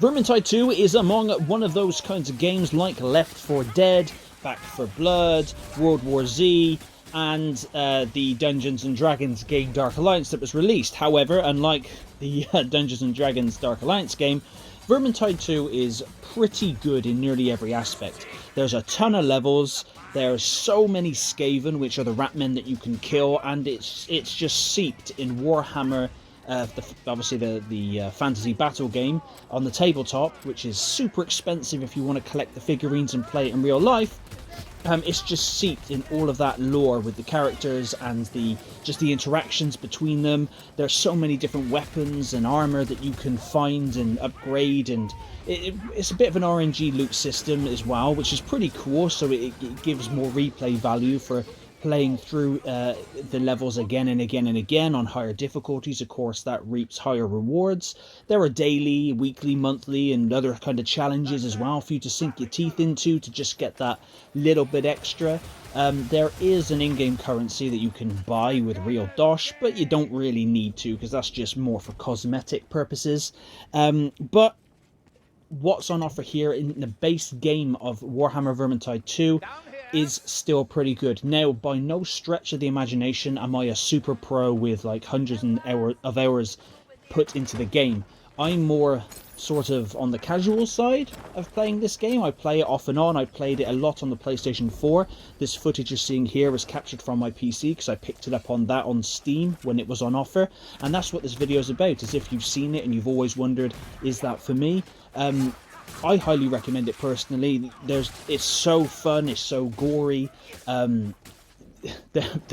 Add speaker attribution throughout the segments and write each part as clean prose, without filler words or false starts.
Speaker 1: Vermintide 2 is among one of those kinds of games like Left 4 Dead, Back 4 Blood, World War Z, and the Dungeons & Dragons game Dark Alliance that was released. However, unlike the Dungeons & Dragons Dark Alliance game, Vermintide 2 is pretty good in nearly every aspect. There's a ton of levels, there's so many Skaven, which are the ratmen that you can kill, and it's just seeped in Warhammer, obviously the fantasy battle game on the tabletop, which is super expensive if you want to collect the figurines and play it in real life. It's just seeped in all of that lore with the characters and the interactions between them. There's so many different weapons and armor that you can find and upgrade, and it's a bit of an RNG loot system as well, which is pretty cool. So it gives more replay value for playing through the levels again and again and again on higher difficulties. Of course, that reaps higher rewards. There are daily, weekly, monthly, and other kind of challenges as well for you to sink your teeth into to just get that little bit extra. There is an in-game currency that you can buy with real dosh, but you don't really need to, because that's just more for cosmetic purposes. But what's on offer here in the base game of Warhammer Vermintide 2 is still pretty good. Now, by no stretch of the imagination am I a super pro with like hundreds of hours put into the game. I'm more sort of on the casual side of playing this game. I play it off and on. I played it a lot on the PlayStation 4. This footage you're seeing here was captured from my PC because I picked it up on that on Steam when it was on offer. And that's what this video is about, is if you've seen it and you've always wondered, is that for me? I highly recommend it personally. It's so fun, it's so gory. There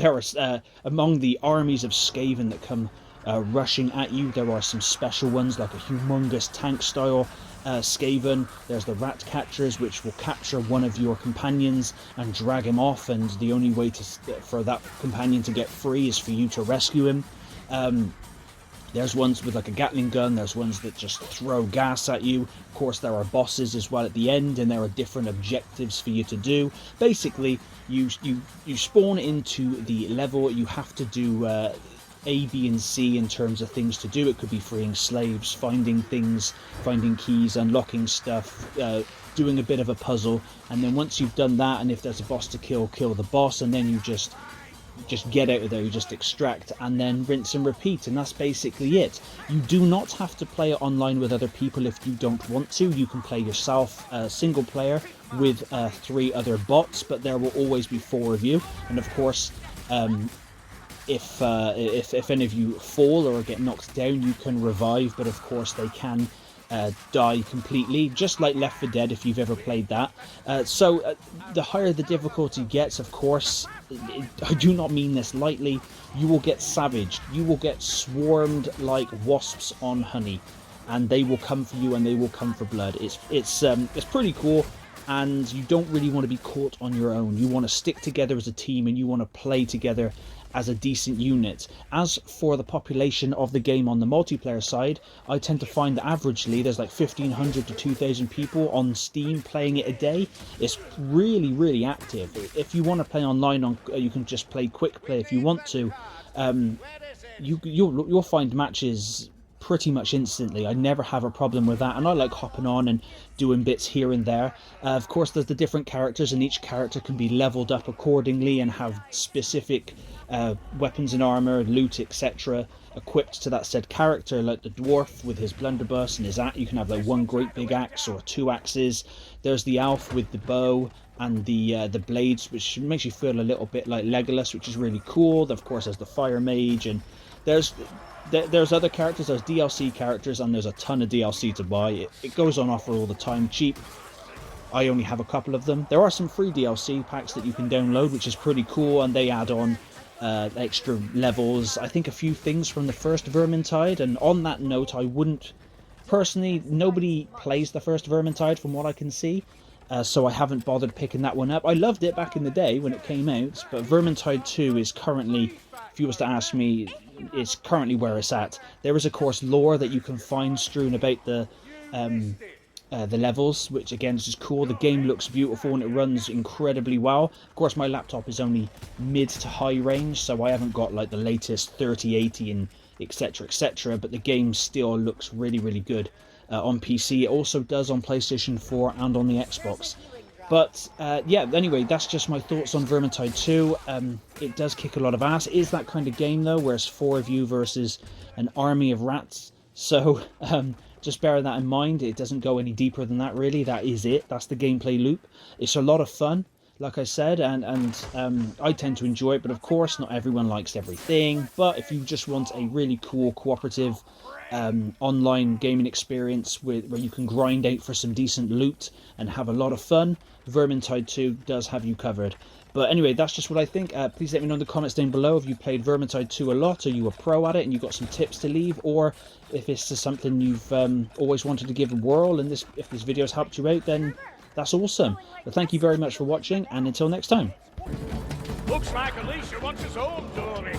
Speaker 1: are among the armies of Skaven that come rushing at you, there are some special ones like a humongous tank style Skaven. There's the rat catchers, which will capture one of your companions and drag him off, and the only way for that companion to get free is for you to rescue him. There's ones with like a Gatling gun, there's ones that just throw gas at you. Of course, there are bosses as well at the end, and there are different objectives for you to do. Basically, you spawn into the level, you have to do A, B, and C in terms of things to do. It could be freeing slaves, finding things, finding keys, unlocking stuff, doing a bit of a puzzle, and then once you've done that, and if there's a boss to kill the boss, and then you just get out of there, you just extract, and then rinse and repeat, and that's basically it. You do not have to play it online with other people if you don't want to. You can play yourself, single player, with 3 other bots, but there will always be 4 of you, and of course, if any of you fall or get knocked down, you can revive, but of course they can die completely, just like Left 4 Dead if you've ever played that. So the higher the difficulty gets, of course, I do not mean this lightly, you will get savaged, you will get swarmed like wasps on honey, and they will come for you and they will come for blood. It's pretty cool, and you don't really want to be caught on your own. You want to stick together as a team, and you want to play together as a decent unit. As for the population of the game on the multiplayer side, I tend to find that averagely there's like 1,500 to 2,000 people on Steam playing it a day. It's really, really active. If you want to play online, you can just play quick play if you want to. You'll find matches pretty much instantly. I never have a problem with that, and I like hopping on and doing bits here and there. Of course, there's the different characters, and each character can be leveled up accordingly and have specific weapons and armor, loot, etc. equipped to that said character, like the dwarf with his blunderbuss and his axe. You can have like 1 great big axe or 2 axes. There's the elf with the bow and the blades, which makes you feel a little bit like Legolas, which is really cool. Of course, there's the fire mage, and there's other characters, there's DLC characters, and there's a ton of DLC to buy. It goes on offer all the time, cheap. I only have a couple of them. There are some free DLC packs that you can download, which is pretty cool, and they add on extra levels. I think a few things from the first Vermintide, and on that note, I wouldn't... Personally, nobody plays the first Vermintide from what I can see, so I haven't bothered picking that one up. I loved it back in the day when it came out, but Vermintide 2 is currently, if you was to ask me, it's currently where it's at. There is, of course, lore that you can find strewn about the levels, which again is just cool. The game looks beautiful and it runs incredibly well. Of course, my laptop is only mid to high range, so I haven't got like the latest 3080 and etc, but the game still looks really, really good. on PC. It also does on PlayStation 4 and on the Xbox. But yeah, anyway, that's just my thoughts on Vermintide 2. It does kick a lot of ass. It is that kind of game, though, where it's 4 of you versus an army of rats. So just bear that in mind. It doesn't go any deeper than that, really. That is it. That's the gameplay loop. It's a lot of fun, like I said, and I tend to enjoy it. But of course, not everyone likes everything. But if you just want a really cool, cooperative online gaming experience where you can grind out for some decent loot and have a lot of fun, Vermintide 2 does have you covered. But anyway, that's just what I think. Please let me know in the comments down below if you played Vermintide 2 a lot, or you were pro at it and you got some tips to leave, or if it's just something you've always wanted to give a whirl, and if this video's helped you out, then that's awesome. But thank you very much for watching, and until next time.
Speaker 2: Looks like Alicia wants us home, Tony.